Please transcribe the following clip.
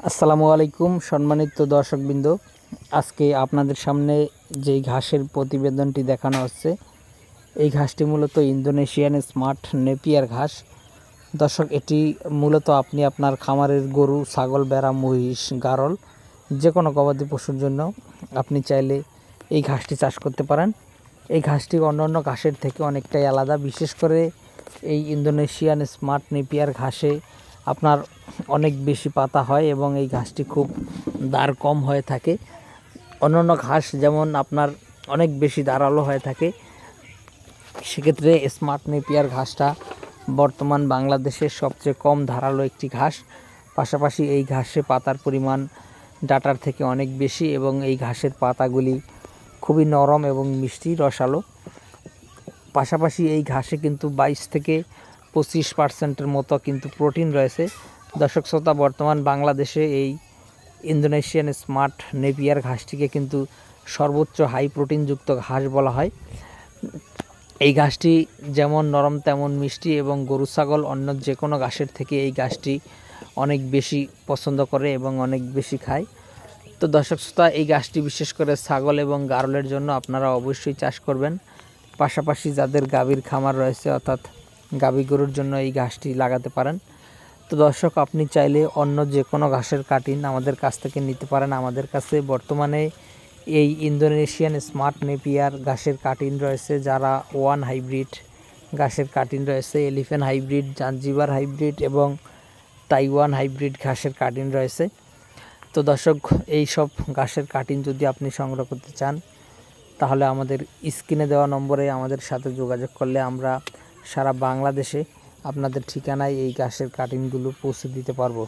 আসসালামু আলাইকুম সম্মানিত দর্শকবৃন্দ। আজকে আপনাদের সামনে যেই ঘাসের প্রতিবেদনটি দেখানো হচ্ছে, এই ঘাসটি মূলত ইন্দোনেশিয়ান স্মার্ট নেপিয়ার ঘাস। দর্শক, এটি মূলত আপনি আপনার খামারের গরু, ছাগল, ভেড়া, মহিষ, গারল যে কোনো গবাদি পশুর জন্য আপনি চাইলে এই ঘাসটি চাষ করতে পারেন। এই ঘাসটি অন্যান্য ঘাসের থেকে অনেকটাই আলাদা। বিশেষ করে এই ইন্দোনেশিয়ান স্মার্ট নেপিয়ার ঘাসে আপনার অনেক বেশি পাতা হয় এবং এই ঘাসটি খুব দাঁড় কম হয়ে থাকে। অন্যান্য ঘাস যেমন আপনার অনেক বেশি ধারালো হয়ে থাকে, সেক্ষেত্রে স্মার্ট নেপিয়ার ঘাসটা বর্তমান বাংলাদেশের সবচেয়ে কম ধারালো একটি ঘাস। পাশাপাশি এই ঘাসে পাতার পরিমাণ ডাঁটার থেকে অনেক বেশি এবং এই ঘাসের পাতাগুলি খুবই নরম এবং মিষ্টি রসালো। পাশাপাশি এই ঘাসে কিন্তু 22 থেকে 25% মতো কিন্তু প্রোটিন রয়েছে। দর্শক শ্রোতা, বর্তমান বাংলাদেশে এই ইন্দোনেশিয়ান স্মার্ট নেপিয়ার ঘাসটিকে কিন্তু সর্বোচ্চ হাই প্রোটিনযুক্ত ঘাস বলা হয়। এই ঘাসটি যেমন নরম তেমন মিষ্টি এবং গরু ছাগল অন্য যে কোনো ঘাসের থেকে এই ঘাসটি অনেক বেশি পছন্দ করে এবং অনেক বেশি খায়। তো দর্শক শ্রোতা, এই ঘাসটি বিশেষ করে ছাগল এবং গারলের জন্য আপনারা অবশ্যই চাষ করবেন। পাশাপাশি যাদের গাভীর খামার রয়েছে অর্থাৎ গাভী গরুর জন্য এই ঘাসটি লাগাতে পারেন। তো দর্শক, আপনি চাইলে অন্য যে কোনো ঘাসের কাটিং আমাদের কাছ থেকে নিতে পারেন। আমাদের কাছে বর্তমানে এই ইন্দোনেশিয়ান স্মার্ট নেপিয়ার ঘাসের কাটিং রয়েছে, যারা ওয়ান হাইব্রিড ঘাসের কাটিং রয়েছে, এলিফ্যান্ট হাইব্রিড, জাঞ্জিবার হাইব্রিড এবং তাইওয়ান হাইব্রিড ঘাসের কাটিং রয়েছে। তো দর্শক, এই সব ঘাসের কাটিং যদি আপনি সংগ্রহ করতে চান, তাহলে আমাদের স্ক্রিনে দেওয়া নম্বরে আমাদের সাথে যোগাযোগ করলে আমরা সারা বাংলাদেশে আপনাদের ঠিকানায় এই ঘাসের কাটিংগুলো পৌঁছে দিতে পারবো।